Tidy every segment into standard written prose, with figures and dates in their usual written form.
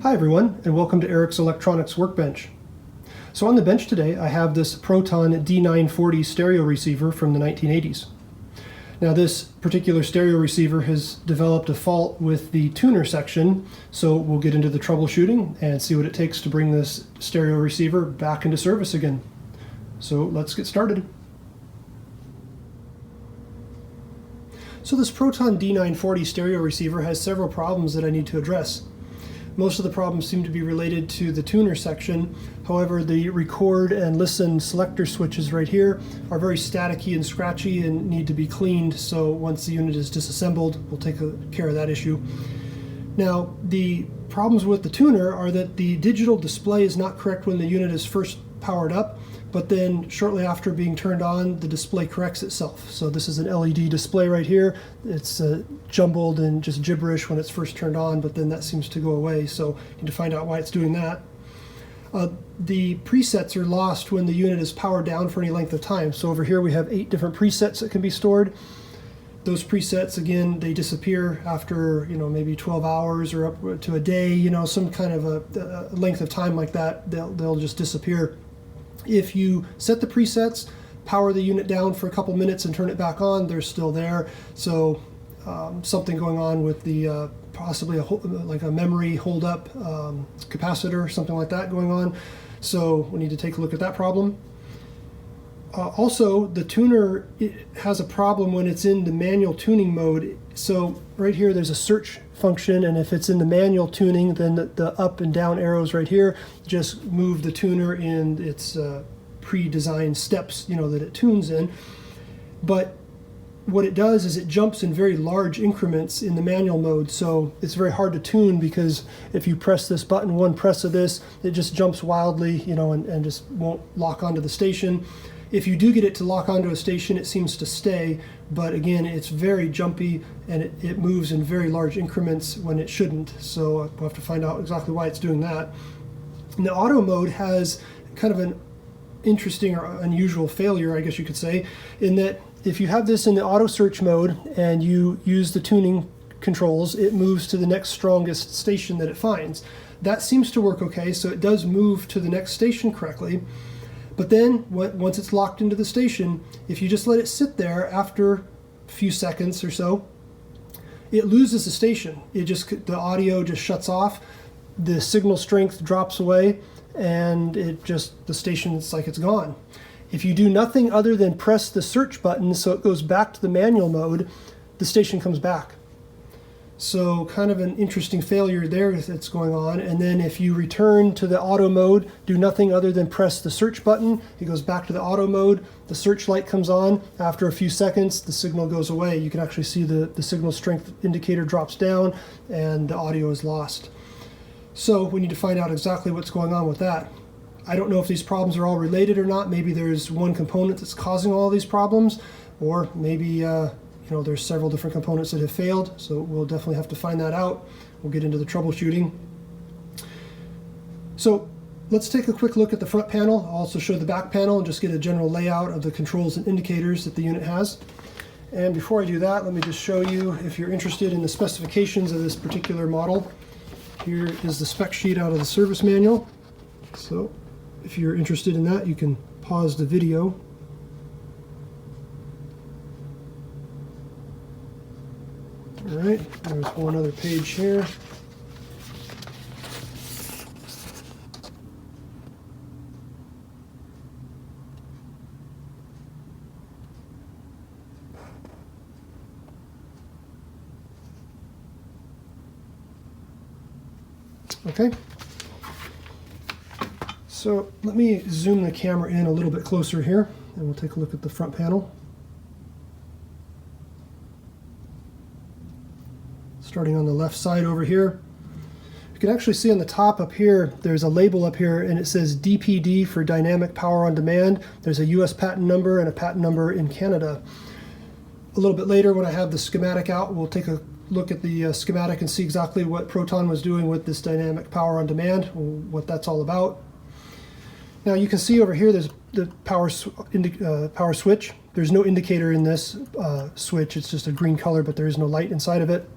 Hi everyone, and welcome to Erik's Electronics Workbench. So on the bench today I have this Proton D940 stereo receiver from the 1980s. Now this particular stereo receiver has developed a fault with the tuner section, so we'll get into the troubleshooting and see what it takes to bring this stereo receiver back into service again. So let's get started. So this Proton D940 stereo receiver has several problems that I need to address. Most of the problems seem to be related to the tuner section. However, the record and listen selector switches right here are very staticky and scratchy and need to be cleaned, so once the unit is disassembled, we'll take care of that issue. Now, the problems with the tuner are that the digital display is not correct when the unit is first powered up, but then shortly after being turned on, the display corrects itself. So this is an LED display right here. It's jumbled and just gibberish when it's first turned on, but then that seems to go away. So you need to find out why it's doing that. The presets are lost when the unit is powered down for any length of time. So over here we have 8 different presets that can be stored. Those presets, again, they disappear after, maybe 12 hours or up to a day, some kind of a length of time like that, they'll just disappear. If you set the presets, power the unit down for a couple minutes and turn it back on, they're still there. So something going on with the possibly like a memory hold-up capacitor, something like that going on. So we need to take a look at that problem. Also, the tuner has a problem when it's in the manual tuning mode. So right here there's a search function, and if it's in the manual tuning, then the up and down arrows right here just move the tuner in its pre-designed steps, that it tunes in. But what it does is it jumps in very large increments in the manual mode, so it's very hard to tune, because if you press this button, one press of this, it just jumps wildly, and just won't lock onto the station. If you do get it to lock onto a station, it seems to stay, but again, it's very jumpy and it moves in very large increments when it shouldn't. So we'll have to find out exactly why it's doing that. And the auto mode has kind of an interesting or unusual failure, I guess you could say, in that if you have this in the auto search mode and you use the tuning controls, it moves to the next strongest station that it finds. That seems to work okay, so it does move to the next station correctly. But then, once it's locked into the station, if you just let it sit there after a few seconds or so, it loses the station. The audio just shuts off, the signal strength drops away, and the station, it's like it's gone. If you do nothing other than press the search button so it goes back to the manual mode, the station comes back. So kind of an interesting failure there that's going on. And then if you return to the auto mode, do nothing other than press the search button, it goes back to the auto mode, the search light comes on, after a few seconds the signal goes away. You can actually see the signal strength indicator drops down and the audio is lost. So we need to find out exactly what's going on with that. I don't know if these problems are all related or not. Maybe there's one component that's causing all these problems, or maybe there's several different components that have failed, so we'll definitely have to find that out. We'll get into the troubleshooting. So let's take a quick look at the front panel. I'll also show the back panel and just get a general layout of the controls and indicators that the unit has. And before I do that, let me just show you, if you're interested in the specifications of this particular model, here is the spec sheet out of the service manual. So if you're interested in that, you can pause the video. All right, there's one other page here. Okay, so let me zoom the camera in a little bit closer here, and we'll take a look at the front panel. Starting on the left side over here, you can actually see on the top up here, there's a label up here and it says DPD for Dynamic Power on Demand. There's a US patent number and a patent number in Canada. A little bit later, when I have the schematic out, we'll take a look at the schematic and see exactly what Proton was doing with this Dynamic Power on Demand, what that's all about. Now you can see over here there's the power switch. There's no indicator in this switch, it's just a green color, but there is no light inside of it.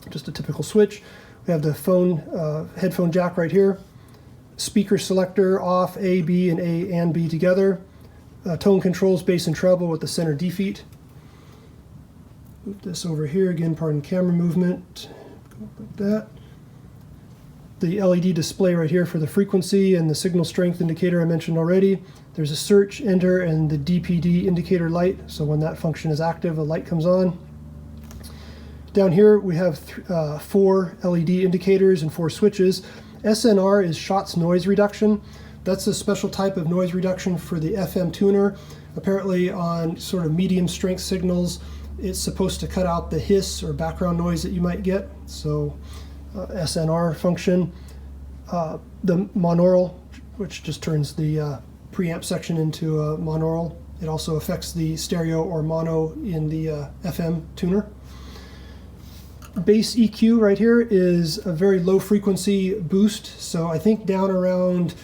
Just a typical switch. We have the headphone jack right here. Speaker selector off, A, B, and A and B together. Tone controls, bass and treble with the center defeat. Move this over here again, pardon camera movement. Go like that. The LED display right here for the frequency and the signal strength indicator I mentioned already. There's a search, enter, and the DPD indicator light. So when that function is active, a light comes on. Down here we have 4 LED indicators and 4 switches. SNR is shots noise reduction. That's a special type of noise reduction for the FM tuner. Apparently on sort of medium strength signals, it's supposed to cut out the hiss or background noise that you might get. So SNR function. The monaural, which just turns the preamp section into a monaural. It also affects the stereo or mono in the FM tuner. Bass EQ right here is a very low frequency boost, so I think down around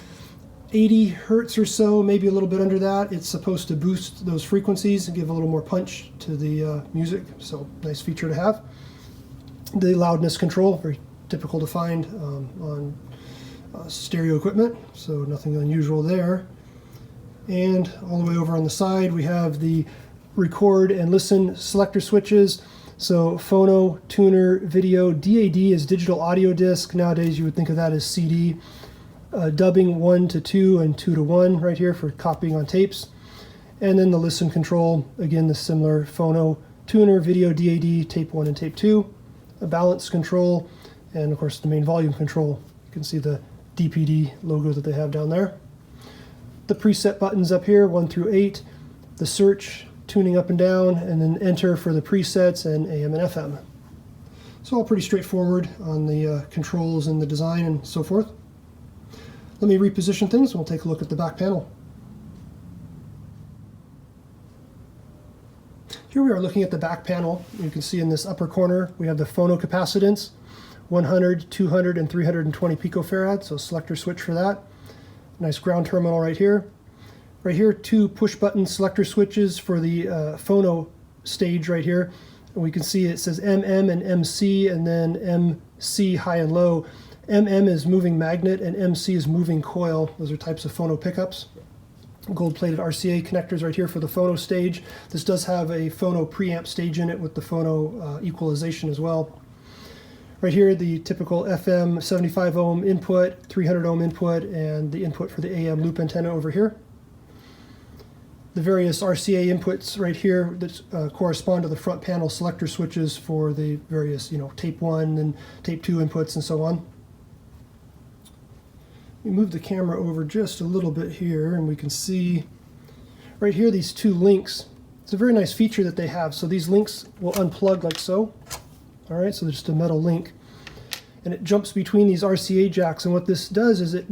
80 hertz or so, maybe a little bit under that. It's supposed to boost those frequencies and give a little more punch to the music, so nice feature to have. The loudness control, very typical to find on stereo equipment, so nothing unusual there. And all the way over on the side we have the record and listen selector switches. So phono, tuner, video, DAD is digital audio disc. Nowadays you would think of that as CD. Dubbing 1 to 2 and 2 to 1 right here for copying on tapes. And then the listen control, again the similar phono, tuner, video, DAD, tape 1 and tape 2. A balance control, and of course the main volume control. You can see the DPD logo that they have down there. The preset buttons up here, 1 through 8. The search, tuning up and down, and then enter for the presets and AM and FM. So all pretty straightforward on the controls and the design and so forth. Let me reposition things and we'll take a look at the back panel. Here we are looking at the back panel. You can see in this upper corner we have the phono capacitance, 100, 200, and 320 picofarad, so selector switch for that. Nice ground terminal right here. Right here, 2 push-button selector switches for the phono stage right here. And we can see it says MM and MC, and then MC high and low. MM is moving magnet, and MC is moving coil. Those are types of phono pickups. Gold-plated RCA connectors right here for the phono stage. This does have a phono preamp stage in it with the phono equalization as well. Right here, the typical FM 75 ohm input, 300 ohm input, and the input for the AM loop antenna over here. The various RCA inputs right here that correspond to the front panel selector switches for the various, tape 1 and tape 2 inputs and so on. We move the camera over just a little bit here and we can see right here these 2 links. It's a very nice feature that they have. So these links will unplug like so. All right, so there's just a metal link. And it jumps between these RCA jacks, and what this does is it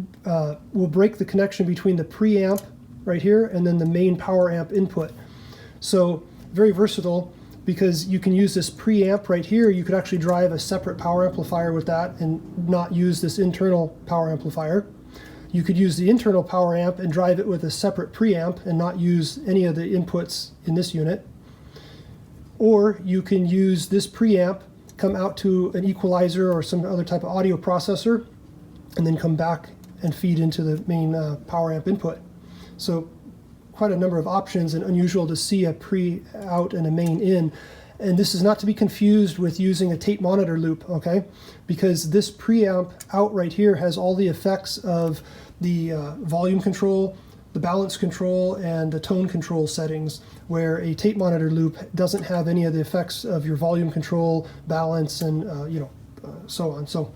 will break the connection between the preamp right here and then the main power amp input. So very versatile, because you can use this preamp right here. You could actually drive a separate power amplifier with that and not use this internal power amplifier. You could use the internal power amp and drive it with a separate preamp and not use any of the inputs in this unit. Or you can use this preamp, come out to an equalizer or some other type of audio processor, and then come back and feed into the main power amp input. So quite a number of options, and unusual to see a pre-out and a main in. And this is not to be confused with using a tape monitor loop, okay? Because this preamp out right here has all the effects of the volume control, the balance control, and the tone control settings, where a tape monitor loop doesn't have any of the effects of your volume control, balance, and so on. So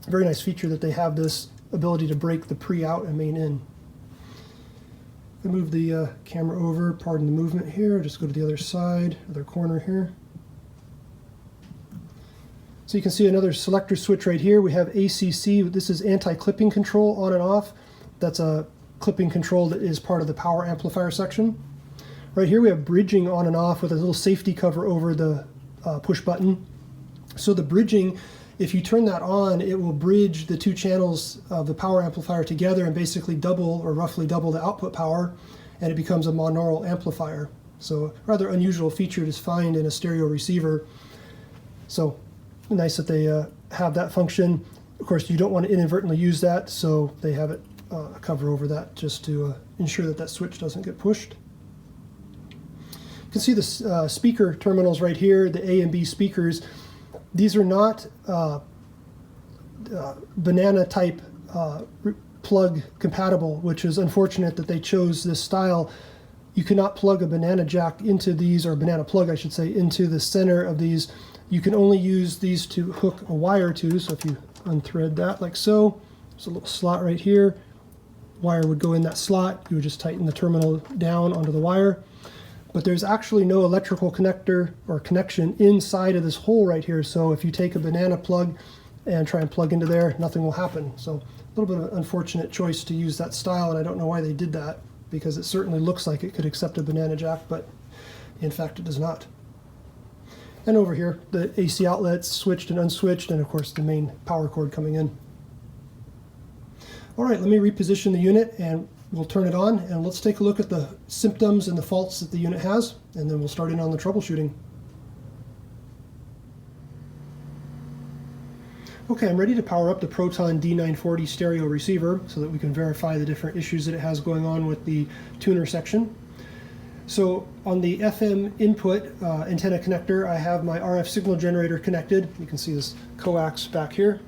very nice feature that they have this ability to break the pre-out and main in. I move the camera over, pardon the movement here, just go to the other side, other corner here. So you can see another selector switch right here. We have ACC, this is anti-clipping control on and off. That's a clipping control that is part of the power amplifier section. Right here we have bridging on and off with a little safety cover over the push button. So the bridging, if you turn that on, it will bridge the 2 channels of the power amplifier together and basically double or roughly double the output power, and it becomes a monaural amplifier. So rather unusual feature to find in a stereo receiver. So nice that they have that function. Of course, you don't want to inadvertently use that, so they have it cover over that just to ensure that that switch doesn't get pushed. You can see the speaker terminals right here, the A and B speakers. These are not banana type plug compatible, which is unfortunate that they chose this style. You cannot plug a banana jack into these, or banana plug I should say, into the center of these. You can only use these to hook a wire to, so if you unthread that like so, there's a little slot right here. Wire would go in that slot. You would just tighten the terminal down onto the wire. But there's actually no electrical connector or connection inside of this hole right here. So if you take a banana plug and try and plug into there, nothing will happen. So a little bit of an unfortunate choice to use that style, and I don't know why they did that, because it certainly looks like it could accept a banana jack, but in fact it does not. And over here, the AC outlets switched and unswitched, and of course the main power cord coming in. All right, let me reposition the unit and we'll turn it on, and let's take a look at the symptoms and the faults that the unit has, and then we'll start in on the troubleshooting. Okay, I'm ready to power up the Proton D940 stereo receiver so that we can verify the different issues that it has going on with the tuner section. So on the FM input antenna connector, I have my RF signal generator connected. You can see this coax back here.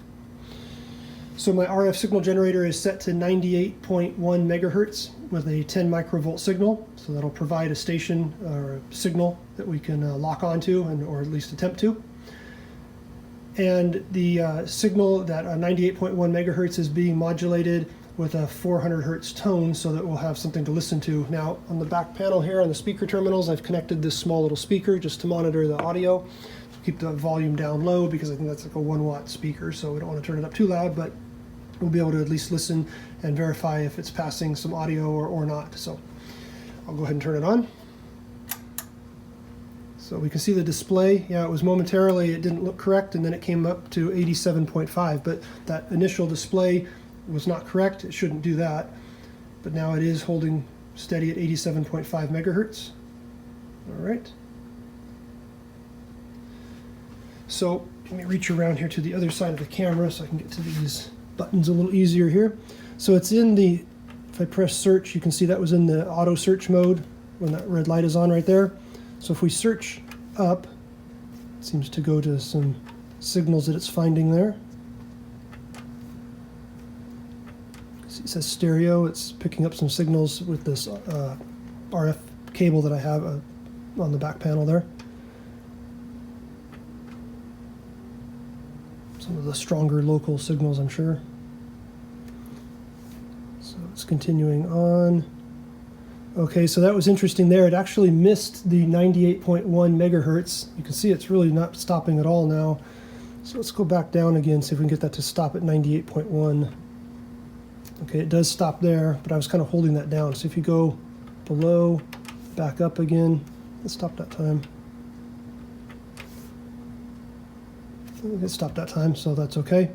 So my RF signal generator is set to 98.1 megahertz with a 10 microvolt signal. So that'll provide a station or a signal that we can lock onto, or at least attempt to. And the signal, that 98.1 megahertz, is being modulated with a 400 hertz tone so that we'll have something to listen to. Now on the back panel here on the speaker terminals, I've connected this small little speaker just to monitor the audio. Keep the volume down low because I think that's like a 1-watt speaker, so we don't want to turn it up too loud, but we'll be able to at least listen and verify if it's passing some audio or not. So I'll go ahead and turn it on. So we can see the display. Yeah, it was momentarily, it didn't look correct, and then it came up to 87.5, but that initial display was not correct. It shouldn't do that, but now it is holding steady at 87.5 megahertz. All right. So let me reach around here to the other side of the camera so I can get to these buttons a little easier here. So it's in the, if I press search, you can see that was in the auto search mode when that red light is on right there. So if we search up, it seems to go to some signals that it's finding there. It says stereo. It's picking up some signals with this RF cable that I have on the back panel there. Some of the stronger local signals, I'm sure. So it's continuing on. Okay, so that was interesting there. It actually missed the 98.1 megahertz. You can see it's really not stopping at all now. So let's go back down again, see if we can get that to stop at 98.1. Okay, it does stop there, but I was kind of holding that down. So if you go below, back up again, it stopped that time. It stopped that time, so that's okay.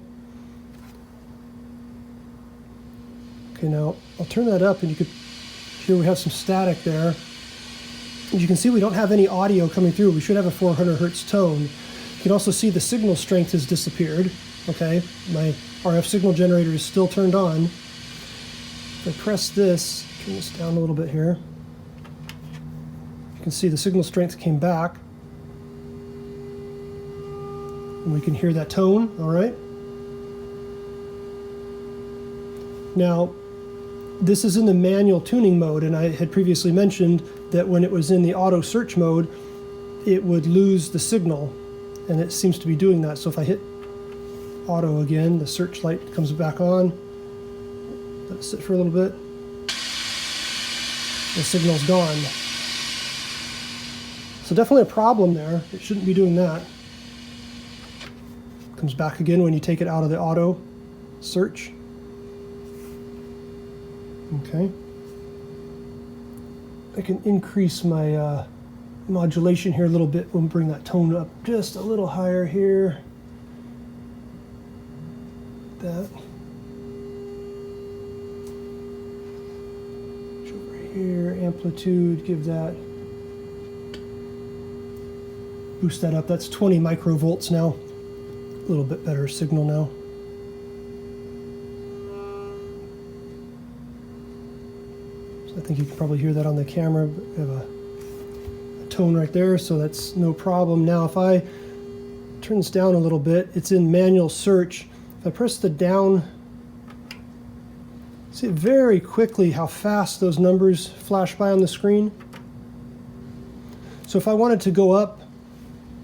Okay, now I'll turn that up, and you could, here we have some static there. As you can see, we don't have any audio coming through. We should have a 400 hertz tone. You can also see the signal strength has disappeared. Okay, my RF signal generator is still turned on. If I press this, turn this down a little bit here, you can see the signal strength came back. And we can hear that tone, all right? Now, this is in the manual tuning mode, and I had previously mentioned that when it was in the auto search mode, it would lose the signal, and it seems to be doing that. So if I hit auto again, the search light comes back on. Let it sit for a little bit. The signal's gone. So definitely a problem there. It shouldn't be doing that. Comes back again when you take it out of the auto search. Okay. I can increase my modulation here a little bit. We'll bring that tone up just a little higher here. That. Over here, amplitude, give that. Boost that up. That's 20 microvolts now. little bit better signal now. So I think you can probably hear that on the camera. We have a tone right there, so that's no problem. Now if I turn this down a little bit, it's in manual search. If I press the down, see very quickly how fast those numbers flash by on the screen. So if I wanted to go up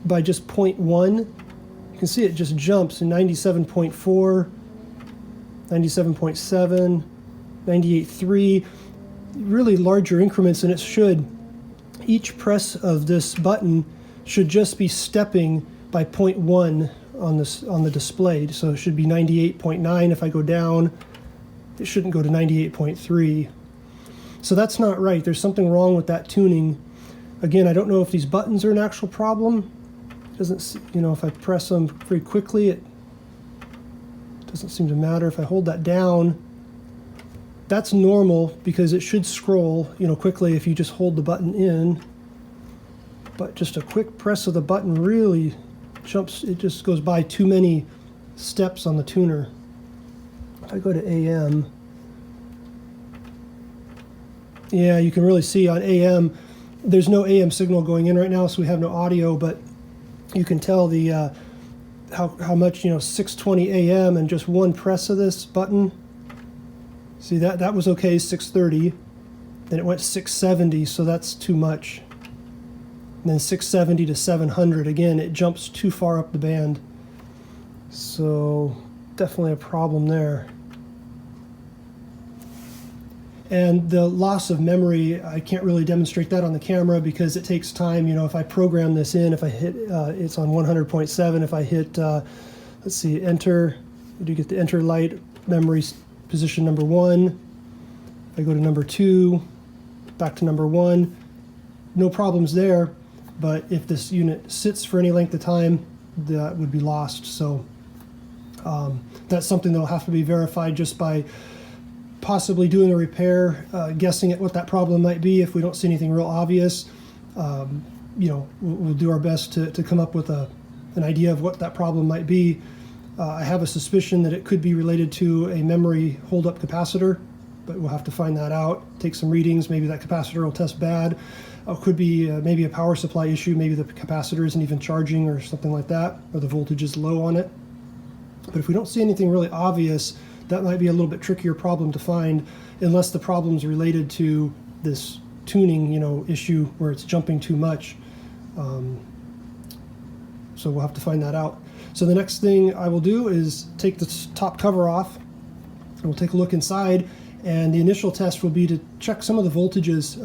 by just 0.1, you can see it just jumps in 97.4, 97.7, 98.3, really larger increments than it should. Each press of this button should just be stepping by 0.1 on the display. So it should be 98.9. If I go down, it shouldn't go to 98.3. So that's not right. There's something wrong with that tuning. Again, I don't know if these buttons are an actual problem. It doesn't, you know, if I press them very quickly, it doesn't seem to matter. If I hold that down, that's normal because it should scroll, you know, quickly if you just hold the button in. But just a quick press of the button really jumps, it just goes by too many steps on the tuner. If I go to AM, yeah, you can really see on AM, there's no AM signal going in right now, so we have no audio, but you can tell the how much, you know, 6:20 AM and just one press of this button. See, that was okay, 6:30. Then it went 6:70, so that's too much. And then 6:70 to 700, again, it jumps too far up the band. So definitely a problem there. And the loss of memory, I can't really demonstrate that on the camera because it takes time. You know, if I program this in, if I hit, it's on 100.7, if I hit, let's see, enter, I do get the enter light, memory position number 1. I go to number 2, back to number 1, no problems there. But if this unit sits for any length of time, that would be lost. So that's something that'll have to be verified just by possibly doing a repair, guessing at what that problem might be. If we don't see anything real obvious, you know, we'll do our best to come up with an idea of what that problem might be. I have a suspicion that it could be related to a memory hold-up capacitor, but we'll have to find that out, take some readings. Maybe that capacitor will test bad. It could be maybe a power supply issue. Maybe the capacitor isn't even charging or something like that, or the voltage is low on it. But if we don't see anything really obvious, that might be a little bit trickier problem to find, unless the problem's related to this tuning, you know, issue where it's jumping too much. So we'll have to find that out. So the next thing I will do is take the top cover off, and we'll take a look inside, and the initial test will be to check some of the voltages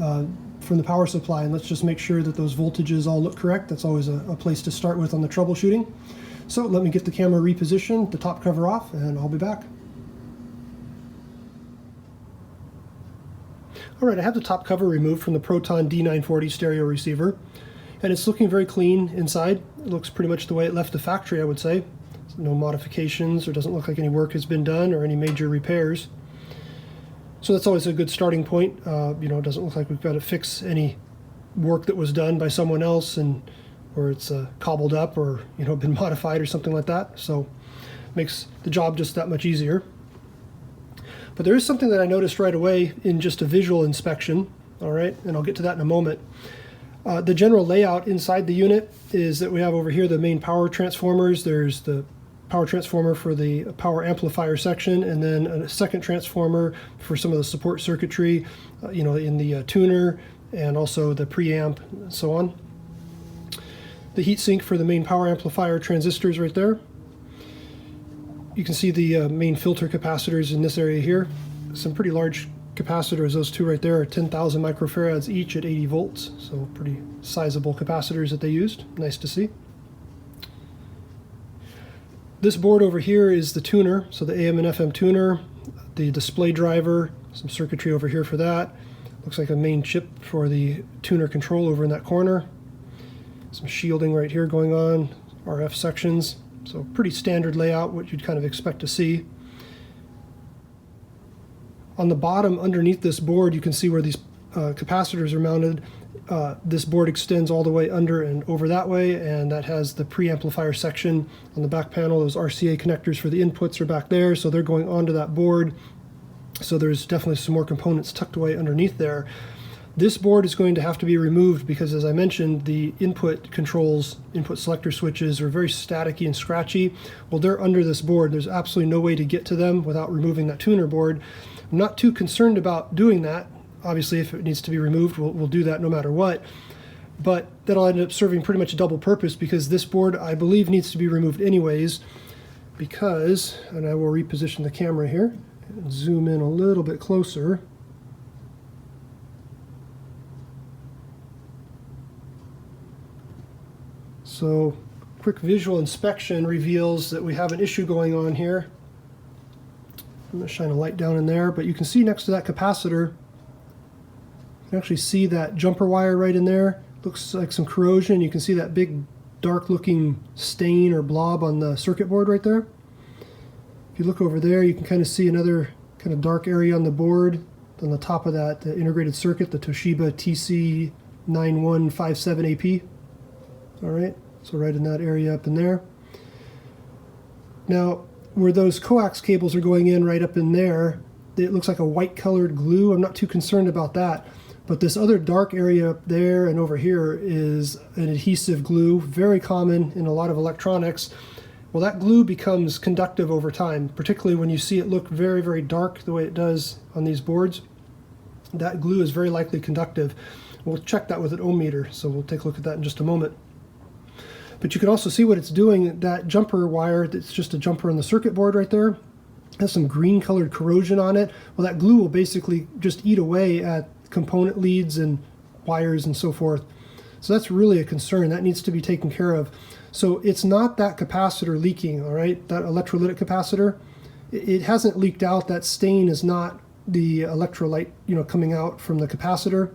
from the power supply, and let's just make sure that those voltages all look correct. That's always a place to start with on the troubleshooting. So let me get the camera repositioned, the top cover off, and I'll be back. All right, I have the top cover removed from the Proton D940 stereo receiver, and it's looking very clean inside. It looks pretty much the way it left the factory, I would say. No modifications, or doesn't look like any work has been done or any major repairs. So that's always a good starting point. You know, it doesn't look like we've got to fix any work that was done by someone else, and or it's cobbled up or, you know, been modified or something like that. So makes the job just that much easier. But there is something that I noticed right away in just a visual inspection, all right, and I'll get to that in a moment. The general layout inside the unit is that we have over here the main power transformers. There's the power transformer for the power amplifier section, and then a second transformer for some of the support circuitry, you know, in the tuner, and also the preamp and so on. The heatsink for the main power amplifier transistors right there. You can see the main filter capacitors in this area here. Some pretty large capacitors. Those two right there are 10,000 microfarads each at 80 volts. So pretty sizable capacitors that they used. Nice to see. This board over here is the tuner, so the AM and FM tuner, the display driver, some circuitry over here for that. Looks like a main chip for the tuner control over in that corner. Some shielding right here going on, RF sections. So pretty standard layout, what you'd kind of expect to see. On the bottom underneath this board, you can see where these capacitors are mounted. This board extends all the way under and over that way, and that has the preamplifier section on the back panel. Those RCA connectors for the inputs are back there, so they're going onto that board. So there's definitely some more components tucked away underneath there. This board is going to have to be removed because, as I mentioned, the input controls, input selector switches, are very staticky and scratchy. Well, they're under this board. There's absolutely no way to get to them without removing that tuner board. I'm not too concerned about doing that. Obviously, if it needs to be removed, we'll do that no matter what. But that'll end up serving pretty much a double purpose, because this board, I believe, needs to be removed anyways, because, and I will reposition the camera here and zoom in a little bit closer. So, quick visual inspection reveals that we have an issue going on here. I'm going to shine a light down in there, but you can see next to that capacitor, you can actually see that jumper wire right in there. Looks like some corrosion. You can see that big dark looking stain or blob on the circuit board right there. If you look over there, you can kind of see another kind of dark area on the board on the top of that integrated circuit, the Toshiba TC9157AP. All right, so right in that area up in there. Now, where those coax cables are going in right up in there, it looks like a white colored glue. I'm not too concerned about that. But this other dark area up there and over here is an adhesive glue, very common in a lot of electronics. Well, that glue becomes conductive over time, particularly when you see it look very, very dark the way it does on these boards. That glue is very likely conductive. We'll check that with an ohm meter, so we'll take a look at that in just a moment. But you can also see what it's doing. That jumper wire, that's just a jumper on the circuit board right there, has some green colored corrosion on it. Well, that glue will basically just eat away at component leads and wires and so forth. So that's really a concern. That needs to be taken care of. So it's not that capacitor leaking, all right? That electrolytic capacitor, it hasn't leaked out. That stain is not the electrolyte, coming out from the capacitor.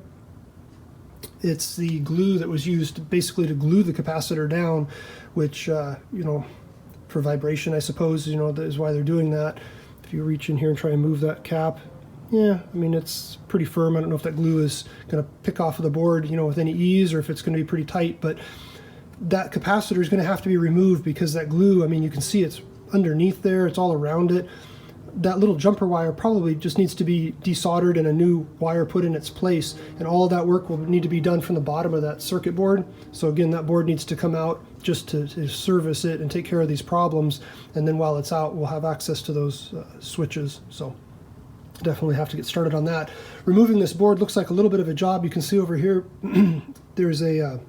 It's the glue that was used basically to glue the capacitor down, which, for vibration, I suppose, that is why they're doing that. If you reach in here and try and move that cap, yeah, I mean, it's pretty firm. I don't know if that glue is going to pick off of the board, with any ease, or if it's going to be pretty tight, but that capacitor is going to have to be removed because that glue, I mean, you can see it's underneath there, it's all around it. That little jumper wire probably just needs to be desoldered and a new wire put in its place, and all of that work will need to be done from the bottom of that circuit board. So again, that board needs to come out just to service it and take care of these problems, and then while it's out, we'll have access to those switches. So definitely have to get started on that. Removing this board looks like a little bit of a job. You can see over here there's a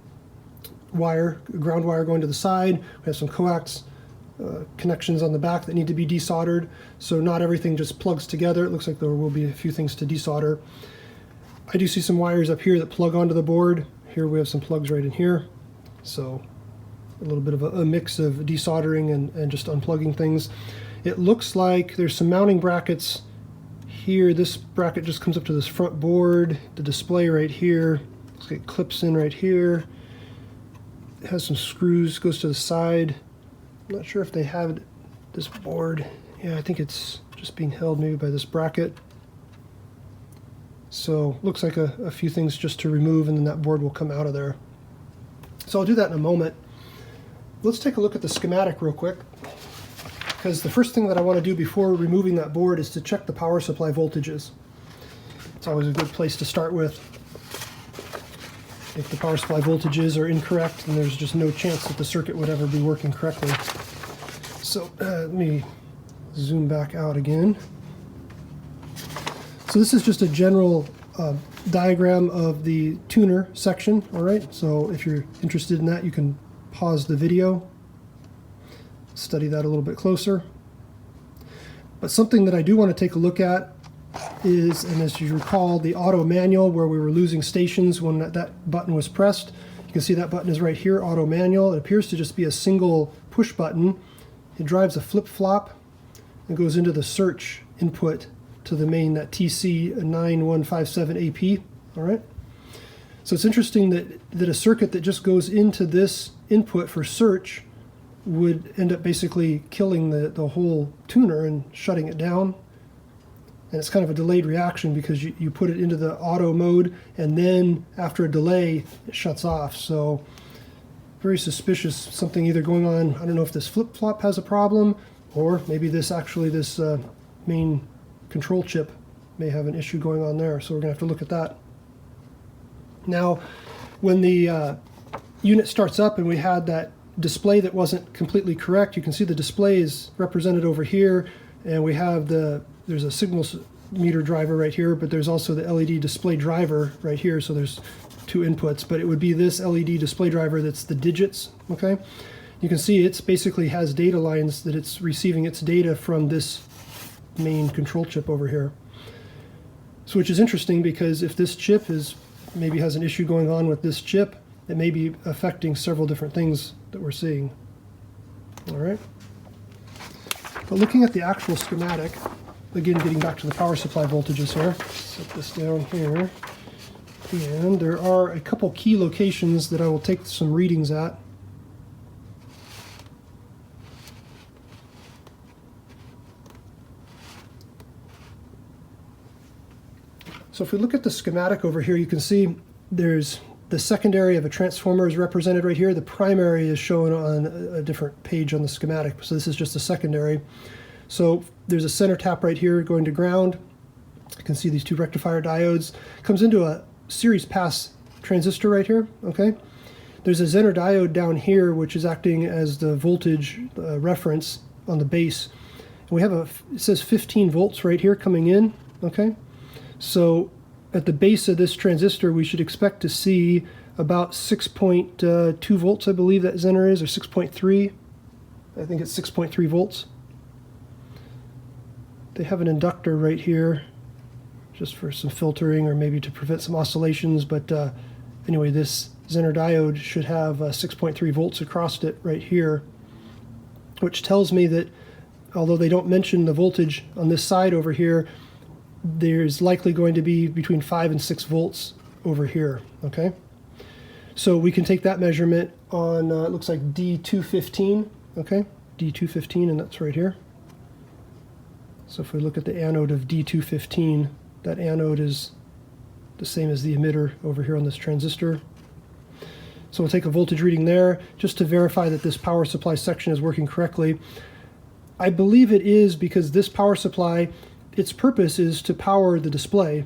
wire, a ground wire going to the side. We have some coax connections on the back that need to be desoldered, so not everything just plugs together. It looks like there will be a few things to desolder. I do see some wires up here that plug onto the board. Here we have some plugs right in here, so a little bit of a mix of desoldering and just unplugging things. It looks like there's some mounting brackets here. This bracket just comes up to this front board. The display right here, looks like it clips in right here. It has some screws, goes to the side. I'm not sure if they have this board. Yeah, I think it's just being held maybe by this bracket. So looks like a few things just to remove, and then that board will come out of there. So I'll do that in a moment. Let's take a look at the schematic real quick, because the first thing that I want to do before removing that board is to check the power supply voltages. It's always a good place to start with. If the power supply voltages are incorrect, then there's just no chance that the circuit would ever be working correctly. So let me zoom back out again. So this is just a general diagram of the tuner section, all right? So if you're interested in that, you can pause the video, study that a little bit closer. But something that I do want to take a look at is, and as you recall, the auto manual, where we were losing stations when that button was pressed. You can see that button is right here, auto manual. It appears to just be a single push button. It drives a flip-flop and goes into the search input to the main, that TC9157AP, all right? So it's interesting that a circuit that just goes into this input for search would end up basically killing the whole tuner and shutting it down. And it's kind of a delayed reaction because you put it into the auto mode, and then after a delay, it shuts off. So very suspicious, something either going on. I don't know if this flip-flop has a problem, or maybe this main control chip may have an issue going on there. So we're going to have to look at that. Now, when the unit starts up and we had that display that wasn't completely correct, you can see the display is represented over here, and we have there's a signal meter driver right here, but there's also the LED display driver right here, so there's two inputs, but it would be this LED display driver that's the digits, okay? You can see it's basically has data lines that it's receiving its data from this main control chip over here. So which is interesting, because if this chip maybe has an issue going on with this chip, it may be affecting several different things that we're seeing. All right. But looking at the actual schematic, again, getting back to the power supply voltages here, set this down here, and there are a couple key locations that I will take some readings at. So if we look at the schematic over here, you can see there's the secondary of a transformer is represented right here. The primary is shown on a different page on the schematic. So this is just a secondary. So there's a center tap right here going to ground. You can see these two rectifier diodes. It comes into a series pass transistor right here, okay? There's a Zener diode down here, which is acting as the voltage reference on the base. And we have it says 15 volts right here coming in, okay? So at the base of this transistor, we should expect to see about 6.2 volts, I believe that Zener is, or 6.3. I think it's 6.3 volts. They have an inductor right here, just for some filtering or maybe to prevent some oscillations. But anyway, this Zener diode should have 6.3 volts across it right here, which tells me that although they don't mention the voltage on this side over here, there's likely going to be between 5 and 6 volts over here, okay? So we can take that measurement on, it looks like D215, okay? D215, and that's right here. So if we look at the anode of D215, that anode is the same as the emitter over here on this transistor. So we'll take a voltage reading there just to verify that this power supply section is working correctly. I believe it is, because this power supply, its purpose is to power the display.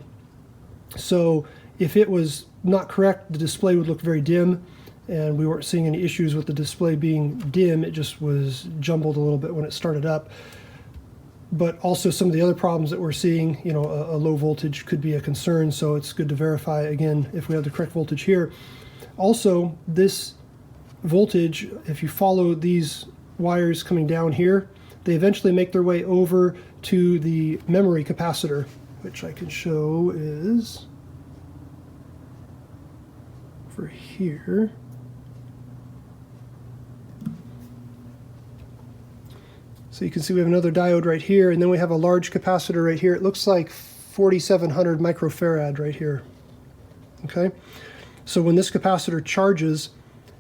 So if it was not correct, the display would look very dim, and we weren't seeing any issues with the display being dim. It just was jumbled a little bit when it started up. But also some of the other problems that we're seeing, you know, a low voltage could be a concern, so it's good to verify again if we have the correct voltage here. Also, this voltage, if you follow these wires coming down here, they eventually make their way over to the memory capacitor, which I can show is over here. So you can see we have another diode right here, and then we have a large capacitor right here. It looks like 4,700 microfarad right here. Okay, so when this capacitor charges,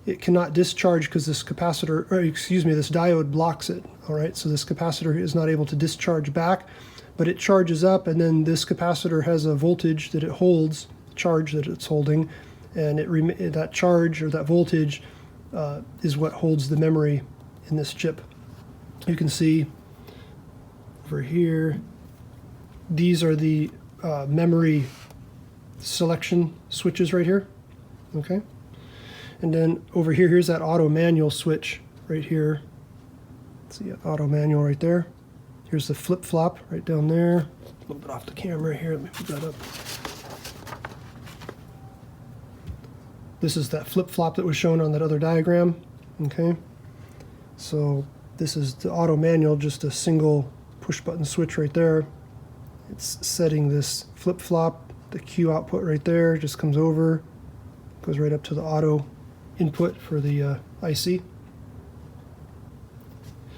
it cannot discharge because this capacitor, or excuse me, this diode blocks it. All right, so this capacitor is not able to discharge back, but it charges up, and then this capacitor has a voltage that it holds, charge that it's holding, and that charge or that voltage is what holds the memory in this chip. You can see over here, these are the memory selection switches right here, okay? And then over here, here's that auto manual switch right here. See, auto manual right there. Here's the flip-flop right down there. A little bit off the camera here, let me put that up. This is that flip-flop that was shown on that other diagram, okay? So this is the auto manual, just a single push-button switch right there. It's setting this flip-flop, the Q output right there, just comes over, goes right up to the auto input for the IC.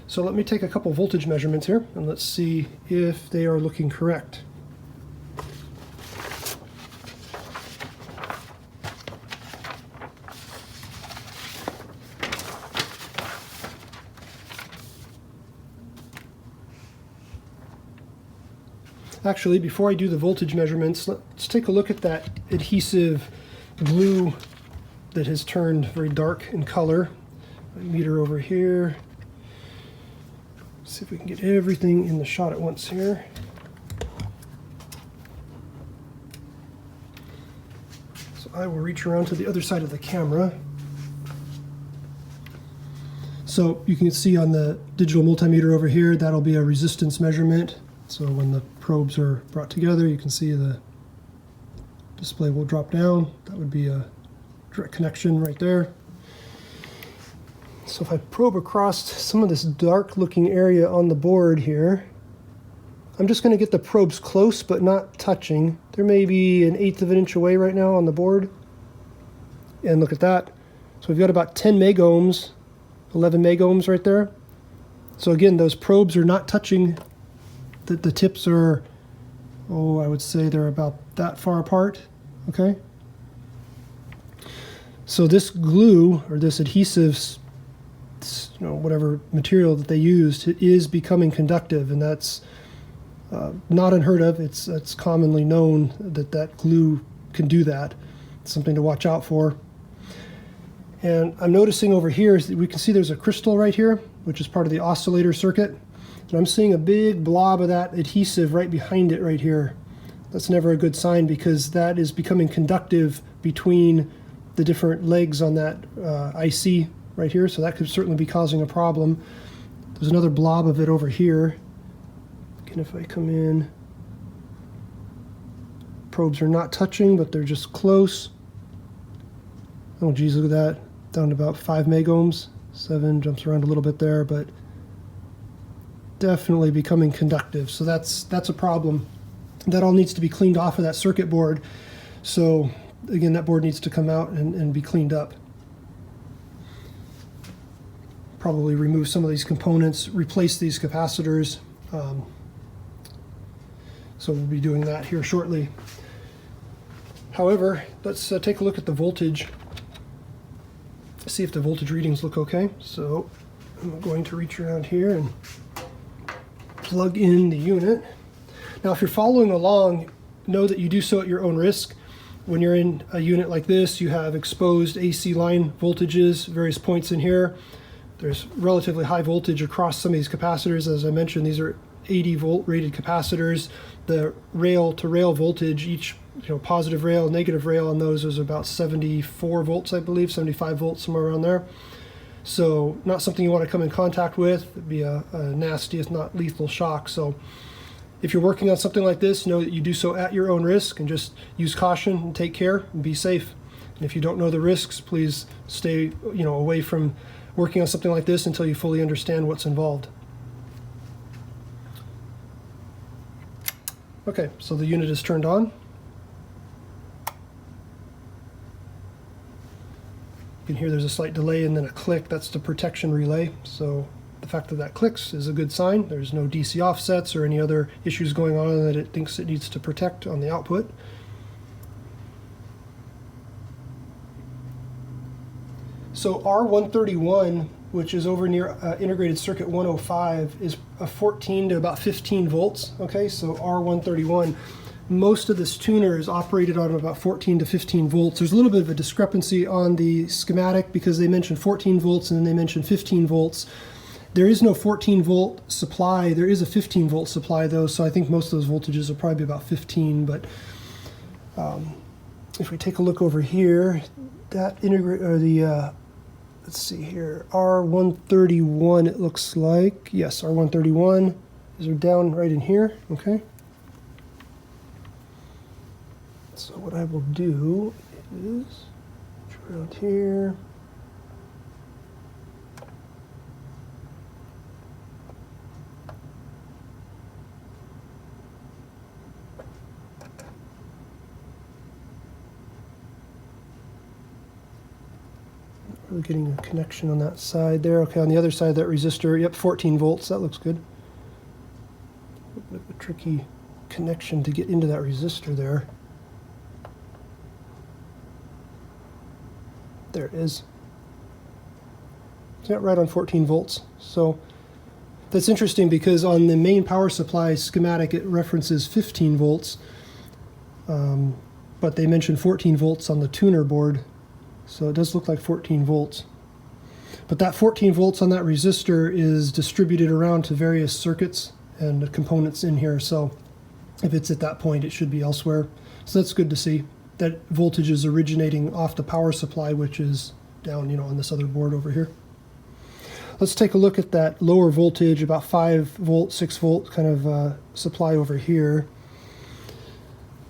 So let me take a couple voltage measurements here, and let's see if they are looking correct. Actually, before I do the voltage measurements, let's take a look at that adhesive glue that has turned very dark in color. Meter over here. See if we can get everything in the shot at once here. So I will reach around to the other side of the camera. So you can see on the digital multimeter over here, that'll be a resistance measurement. So when the probes are brought together, you can see the display will drop down. That would be a direct connection right there. So if I probe across some of this dark looking area on the board here, I'm just going to get the probes close but not touching. They're maybe 1/8 of an inch away right now on the board. And look at that. So we've got about 10 megohms, 11 megohms right there. So again, those probes are not touching. The tips are, oh, I would say they're about that far apart. Okay. So this glue or this adhesive, whatever material that they used, is becoming conductive, and that's not unheard of. It's commonly known that glue can do that. It's something to watch out for. And I'm noticing over here, we can see there's a crystal right here, which is part of the oscillator circuit. And I'm seeing a big blob of that adhesive right behind it right here. That's never a good sign, because that is becoming conductive between the different legs on that IC right here, so that could certainly be causing a problem. There's another blob of it over here. Again, if I come in, probes are not touching, but they're just close. Oh geez, look at that, down to about 5 megohms. 7 jumps around a little bit there, but definitely becoming conductive. So that's a problem. That all needs to be cleaned off of that circuit board. So again, that board needs to come out and be cleaned up. Probably remove some of these components, replace these capacitors. So we'll be doing that here shortly. However, let's take a look at the voltage. See if the voltage readings look okay. So I'm going to reach around here and plug in the unit. Now, if you're following along, know that you do so at your own risk. When you're in a unit like this, you have exposed AC line voltages, various points in here. There's relatively high voltage across some of these capacitors. As I mentioned, these are 80 volt rated capacitors. The rail to rail voltage, each positive rail, negative rail on those is about 74 volts, I believe, 75 volts, somewhere around there. So not something you want to come in contact with. It'd be a nasty, if not lethal shock. So if you're working on something like this, know that you do so at your own risk, and just use caution and take care and be safe. And if you don't know the risks, please stay away from working on something like this until you fully understand what's involved. Okay, so the unit is turned on. You can hear there's a slight delay and then a click. That's the protection relay. So the fact that that clicks is a good sign. There's no DC offsets or any other issues going on that it thinks it needs to protect on the output. So R131, which is over near integrated circuit 105, is a 14 to about 15 volts. Okay, so R131. Most of this tuner is operated on about 14 to 15 volts. There's a little bit of a discrepancy on the schematic because they mentioned 14 volts and then they mentioned 15 volts. There is no 14 volt supply. There is a 15 volt supply though, so I think most of those voltages will probably be about 15. But if we take a look over here, that let's see here, R131 it looks like. Yes, R131. These are down right in here, okay? So what I will do is around here. We're getting a connection on that side there. Okay, on the other side of that resistor, yep, 14 volts, that looks good. A bit of a tricky connection to get into that resistor there. There it is. It's not right on 14 volts. So That's interesting because on the main power supply schematic it references 15 volts, but they mention 14 volts on the tuner board, so it does look like 14 volts. But that 14 volts on that resistor is distributed around to various circuits and components in here, so if it's at that point it should be elsewhere. So that's good to see. That voltage is originating off the power supply, which is down, on this other board over here. Let's take a look at that lower voltage, about 5 volt, 6 volt kind of supply over here.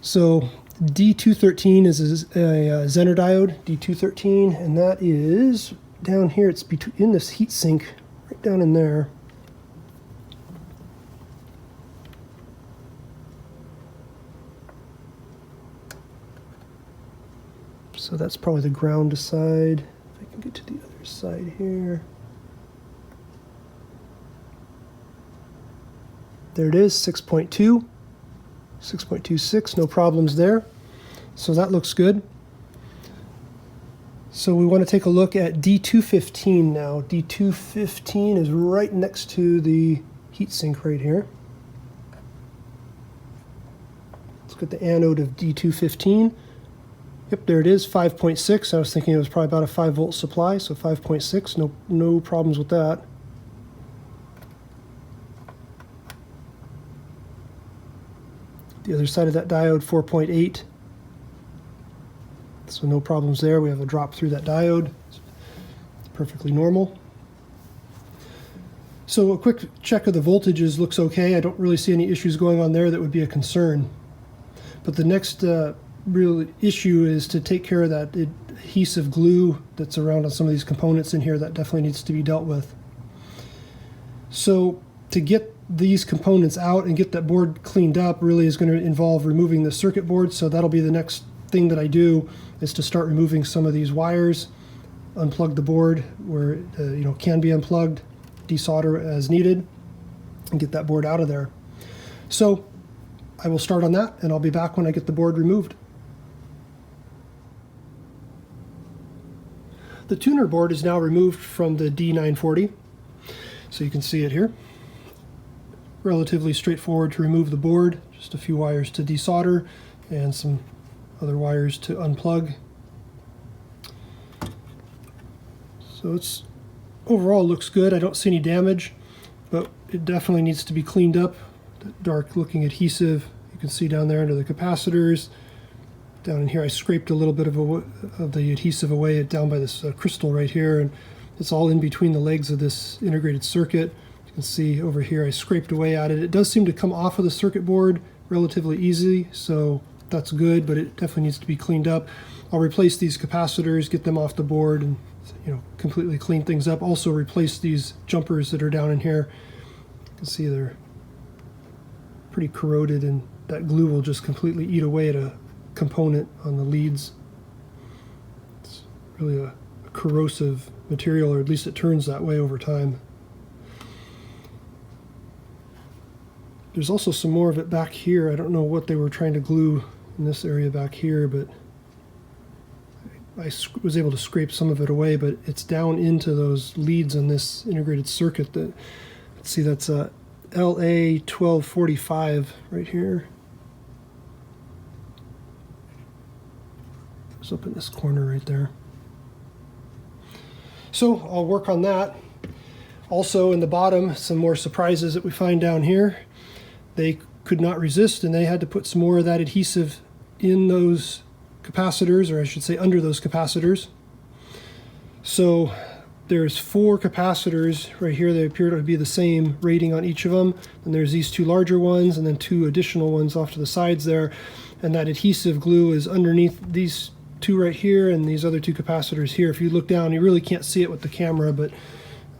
So D213 is a Zener diode, D213, and that is down here. It's in this heat sink, right down in there. So that's probably the ground side. If I can get to the other side here. There it is, 6.2, 6.26, no problems there. So that looks good. So we want to take a look at D215 now. D215 is right next to the heatsink right here. Let's get the anode of D215. Yep, there it is, 5.6. I was thinking it was probably about a 5 volt supply, so 5.6, no problems with that. The other side of that diode, 4.8. So no problems there. We have a drop through that diode. It's perfectly normal. So a quick check of the voltages looks okay. I don't really see any issues going on there that would be a concern. But the next real issue is to take care of that adhesive glue that's around on some of these components in here. That definitely needs to be dealt with. So to get these components out and get that board cleaned up really is going to involve removing the circuit board. So that'll be the next thing that I do, is to start removing some of these wires, unplug the board where it can be unplugged, desolder as needed, and get that board out of there. So I will start on that, and I'll be back when I get the board removed. The tuner board is now removed from the D940, so you can see it here. Relatively straightforward to remove the board, just a few wires to desolder and some other wires to unplug. So it's overall looks good. I don't see any damage, but it definitely needs to be cleaned up. That dark looking adhesive you can see down there under the capacitors. Down in here I scraped a little bit of the adhesive away down by this crystal right here, and it's all in between the legs of this integrated circuit. You can see over here I scraped away at it. It does seem to come off of the circuit board relatively easy, so that's good, but it definitely needs to be cleaned up. I'll replace these capacitors, get them off the board, and completely clean things up. Also replace these jumpers that are down in here. You can see they're pretty corroded, and that glue will just completely eat away at a component on the leads. It's really a corrosive material, or at least it turns that way over time. There's also some more of it back here. I don't know what they were trying to glue in this area back here, but I was able to scrape some of it away, but it's down into those leads on this integrated circuit. Let's see, that's a LA1245 right here. It's up in this corner right there. So I'll work on that. Also in the bottom, some more surprises that we find down here. They could not resist, and they had to put some more of that adhesive in those capacitors, or I should say under those capacitors. So there's 4 capacitors right here. They appear to be the same rating on each of them. And there's these 2 larger ones and then 2 additional ones off to the sides there. And that adhesive glue is underneath these 2 right here and these other 2 capacitors here. If you look down, you really can't see it with the camera, but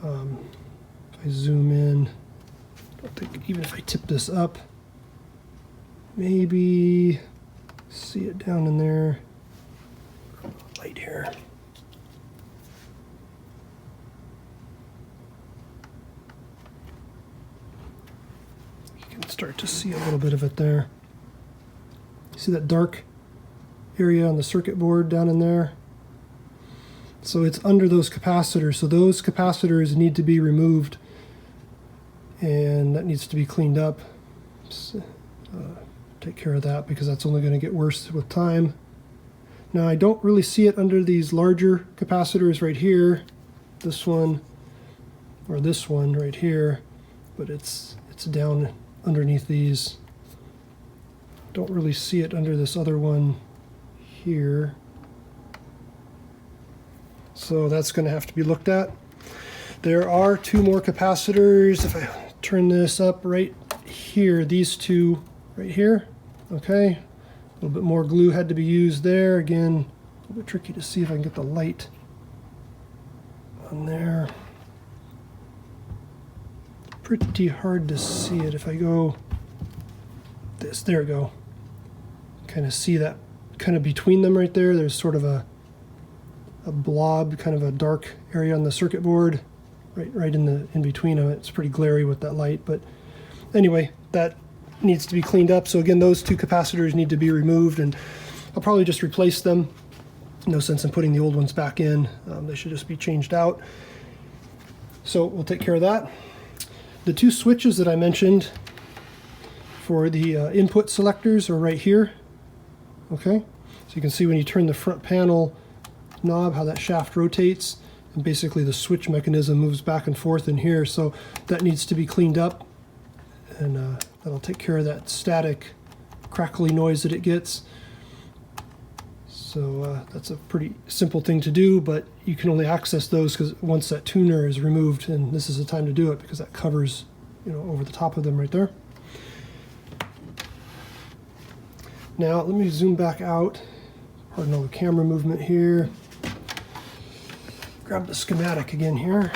if I zoom in, I think even if I tip this up, maybe see it down in there. Light here. You can start to see a little bit of it there. See that dark area on the circuit board down in there? So it's under those capacitors. So those capacitors need to be removed. and that needs to be cleaned up. Take care of that because that's only going to get worse with time. Now I don't really see it under these larger capacitors right here, this one or this one right here, but it's down underneath these. Don't really see it under this other one here. So that's going to have to be looked at. There are two more capacitors. If I turn this up right here, these two right here, okay. A little bit more glue had to be used there. Again, a little bit tricky to see if I can get the light on there. Pretty hard to see it. If I go this, there we go. Kind of see that kind of between them right there. There's sort of a blob, kind of a dark area on the circuit board, right in between them. It's pretty glary with that light, but anyway, that needs to be cleaned up. So again, those two capacitors need to be removed, and I'll probably just replace them. No sense in putting the old ones back in. They should just be changed out. So we'll take care of that. The two switches that I mentioned for the input selectors are right here. Okay, so you can see when you turn the front panel knob how that shaft rotates, and basically the switch mechanism moves back and forth in here. So that needs to be cleaned up, and that'll take care of that static crackly noise that it gets. So that's a pretty simple thing to do, but you can only access those because once that tuner is removed, and this is the time to do it because that covers, you know, over the top of them right there. Now let me zoom back out. Pardon all the camera movement here. Grab the schematic again here.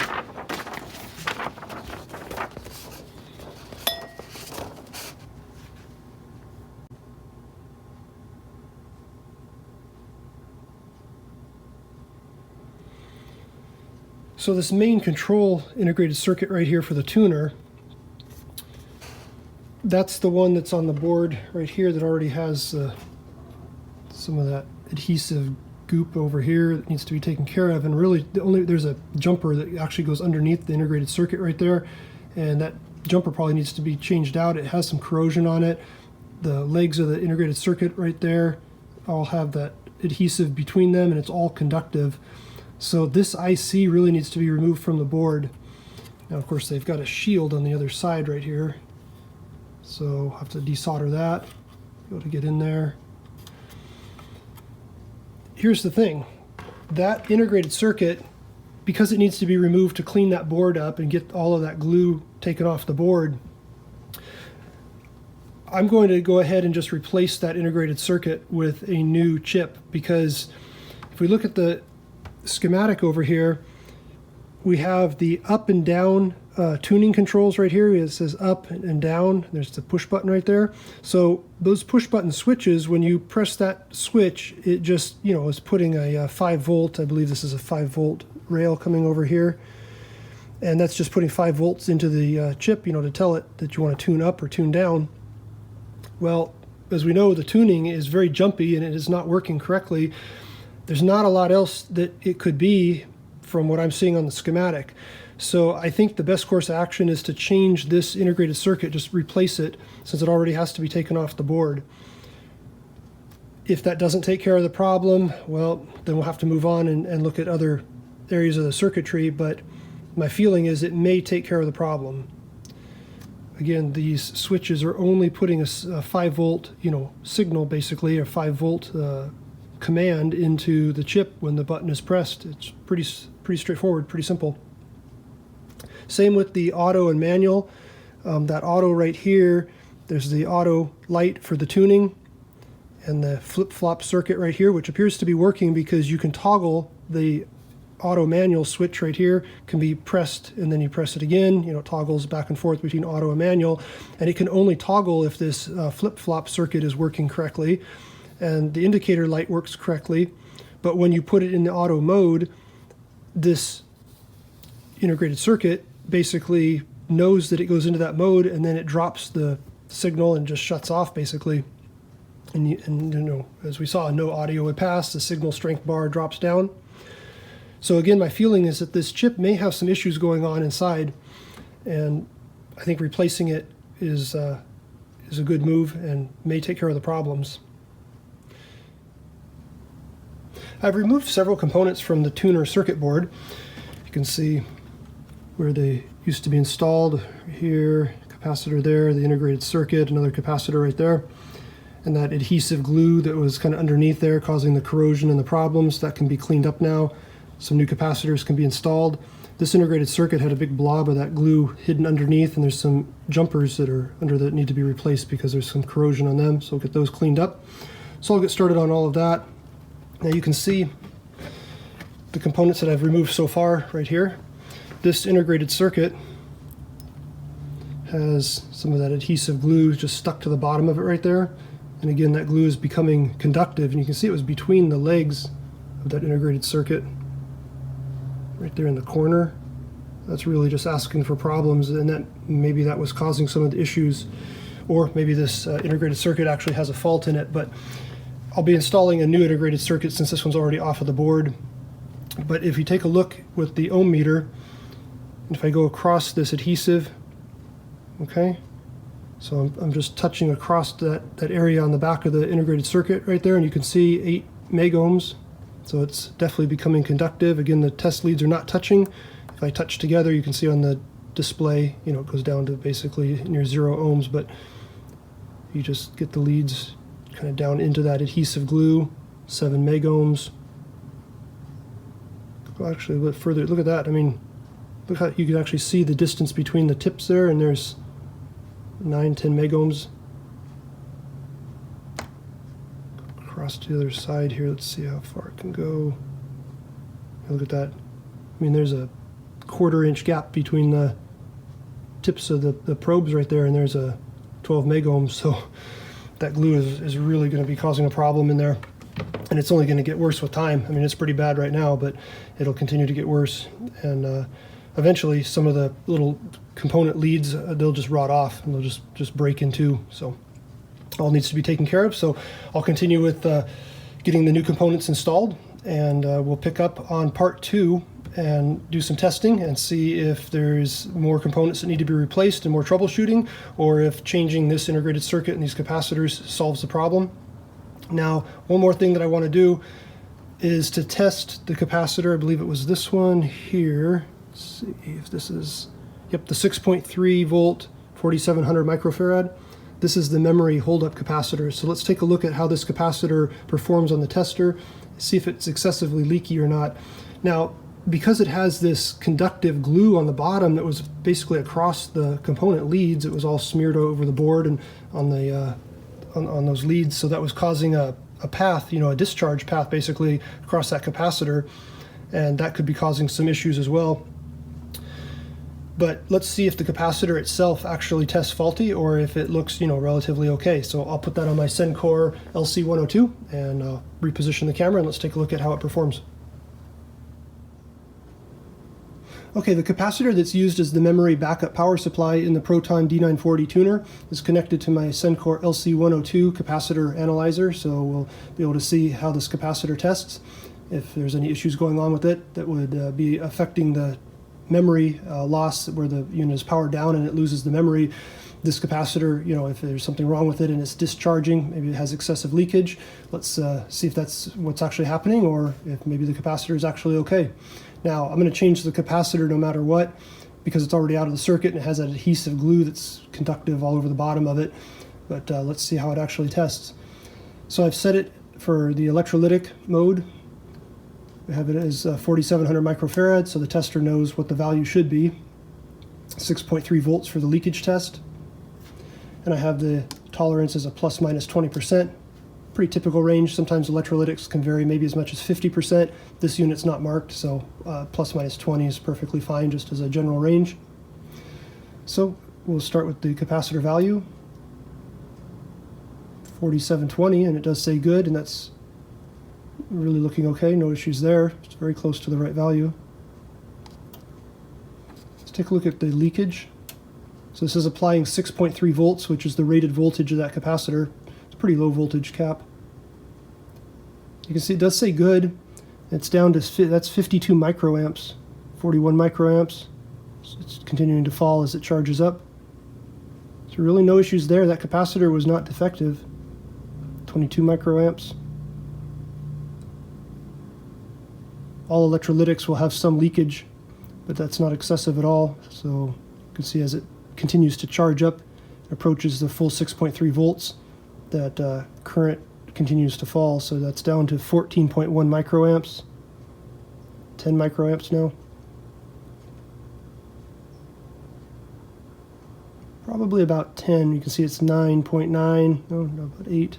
So this main control integrated circuit right here for the tuner, that's the one that's on the board right here that already has some of that adhesive goop over here that needs to be taken care of. And really there's a jumper that actually goes underneath the integrated circuit right there, and that jumper probably needs to be changed out. It has some corrosion on it. The legs of the integrated circuit right there all have that adhesive between them, and it's all conductive. So this IC really needs to be removed from the board. Now of course they've got a shield on the other side right here, so I'll have to desolder that, be able to get in there. Here's the thing, that integrated circuit, because it needs to be removed to clean that board up and get all of that glue taken off the board, I'm going to go ahead and just replace that integrated circuit with a new chip, because if we look at the schematic over here, we have the up and down tuning controls right here. It says up and down. There's the push button right there. So those push button switches, when you press that switch, it just, you know, is putting a 5 volt, I believe this is a 5 volt rail coming over here. And that's just putting 5 volts into the chip, you know, to tell it that you want to tune up or tune down. Well, as we know, the tuning is very jumpy and it is not working correctly. There's not a lot else that it could be from what I'm seeing on the schematic. So I think the best course of action is to change this integrated circuit, just replace it, since it already has to be taken off the board. If that doesn't take care of the problem, well, then we'll have to move on and look at other areas of the circuitry, but my feeling is it may take care of the problem. Again, these switches are only putting a 5 volt, you know, signal basically, a 5 volt command into the chip when the button is pressed. It's pretty straightforward, pretty simple. Same with the auto and manual. That auto right here, there's the auto light for the tuning, and the flip-flop circuit right here, which appears to be working because you can toggle the auto manual switch right here, can be pressed and then you press it again, you know, it toggles back and forth between auto and manual, and it can only toggle if this flip-flop circuit is working correctly and the indicator light works correctly. But when you put it in the auto mode, this integrated circuit basically knows that it goes into that mode, and then it drops the signal and just shuts off basically. And you know, as we saw, no audio would pass, the signal strength bar drops down. So again, my feeling is that this chip may have some issues going on inside, and I think replacing it is a good move and may take care of the problems. I've removed several components from the tuner circuit board. You can see where they used to be installed. Here, capacitor there, the integrated circuit, another capacitor right there, and that adhesive glue that was kind of underneath there causing the corrosion and the problems. That can be cleaned up now. Some new capacitors can be installed. This integrated circuit had a big blob of that glue hidden underneath, and there's some jumpers that are under that need to be replaced because there's some corrosion on them, so we'll get those cleaned up. So I'll get started on all of that. Now you can see the components that I've removed so far right here. This integrated circuit has some of that adhesive glue just stuck to the bottom of it right there, and again that glue is becoming conductive, and you can see it was between the legs of that integrated circuit right there in the corner. That's really just asking for problems, and that maybe that was causing some of the issues, or maybe this integrated circuit actually has a fault in it. But I'll be installing a new integrated circuit since this one's already off of the board. But if you take a look with the ohm meter, if I go across this adhesive, okay, so I'm just touching across that area on the back of the integrated circuit right there, and you can see 8 megohms. So it's definitely becoming conductive. Again, the test leads are not touching. If I touch together, you can see on the display, you know, it goes down to basically near 0 ohms, but you just get the leads kind of down into that adhesive glue, 7 megohms. Go actually a bit further. Look at that. I mean, look how you can actually see the distance between the tips there, and there's 9, 10 megohms. Across to the other side here, let's see how far it can go. Look at that. I mean, there's a 1/4 inch gap between the tips of the probes right there, and there's a 12 megohms, so that glue is really going to be causing a problem in there, and it's only going to get worse with time. I mean, it's pretty bad right now, but it'll continue to get worse, and eventually some of the little component leads, they'll just rot off and they'll just break in two. So all needs to be taken care of. So I'll continue with getting the new components installed, and we'll pick up on part 2 and do some testing and see if there's more components that need to be replaced and more troubleshooting, or if changing this integrated circuit and these capacitors solves the problem. Now, one more thing that I want to do is to test the capacitor. I believe it was this one here. Let's see if this is, yep, the 6.3 volt 4700 microfarad. This is the memory hold-up capacitor. So let's take a look at how this capacitor performs on the tester, see if it's excessively leaky or not. Now, because it has this conductive glue on the bottom that was basically across the component leads, it was all smeared over the board and on the on those leads, so that was causing a path, you know, a discharge path basically across that capacitor, and that could be causing some issues as well. But let's see if the capacitor itself actually tests faulty, or if it looks, you know, relatively okay. So I'll put that on my Sencor LC102 and reposition the camera, and let's take a look at how it performs. Okay, the capacitor that's used as the memory backup power supply in the Proton D940 tuner is connected to my Sencor LC102 capacitor analyzer, so we'll be able to see how this capacitor tests, if there's any issues going on with it that would be affecting the memory loss, where the unit is powered down and it loses the memory. This capacitor, you know, if there's something wrong with it and it's discharging, maybe it has excessive leakage, let's see if that's what's actually happening, or if maybe the capacitor is actually okay. Now, I'm going to change the capacitor no matter what, because it's already out of the circuit and it has that adhesive glue that's conductive all over the bottom of it. But let's see how it actually tests. So I've set it for the electrolytic mode. We have it as 4700 microfarad, so the tester knows what the value should be. 6.3 volts for the leakage test. And I have the tolerance as a plus minus 20%. Pretty typical range. Sometimes electrolytics can vary maybe as much as 50%. This unit's not marked, so plus minus 20 is perfectly fine, just as a general range. So we'll start with the capacitor value, 4720, and it does say good, and that's really looking okay. No issues there. It's very close to the right value. Let's take a look at the leakage. So this is applying 6.3 volts, which is the rated voltage of that capacitor. It's a pretty low voltage cap. You can see it does say good. It's down to, that's 52 microamps, 41 microamps. So it's continuing to fall as it charges up. So really no issues there. That capacitor was not defective. 22 microamps. All electrolytics will have some leakage, but that's not excessive at all. So you can see as it continues to charge up, it approaches the full 6.3 volts, that current continues to fall. So that's down to 14.1 microamps, 10 microamps now. Probably about 10. You can see it's 9.9, no, about 8.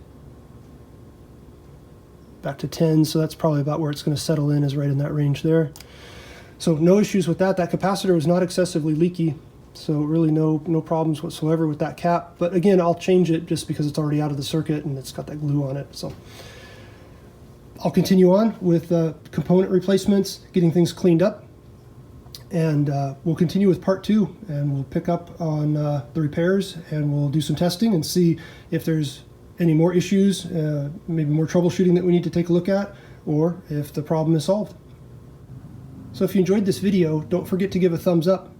Back to 10, so that's probably about where it's going to settle in, is right in that range there. So no issues with that. That capacitor was not excessively leaky, so really no problems whatsoever with that cap. But again, I'll change it just because it's already out of the circuit and it's got that glue on it. So I'll continue on with component replacements, getting things cleaned up. And we'll continue with part 2, and we'll pick up on the repairs, and we'll do some testing and see if there's any more issues, maybe more troubleshooting that we need to take a look at, or if the problem is solved. So if you enjoyed this video, don't forget to give a thumbs up.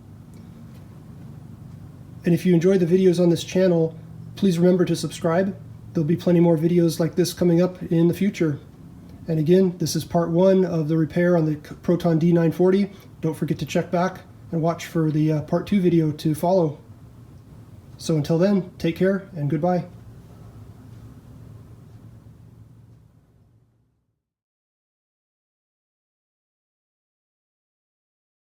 And if you enjoy the videos on this channel, please remember to subscribe. There'll be plenty more videos like this coming up in the future. And again, this is part 1 of the repair on the Proton D940. Don't forget to check back and watch for the part 2 video to follow. So until then, take care and goodbye.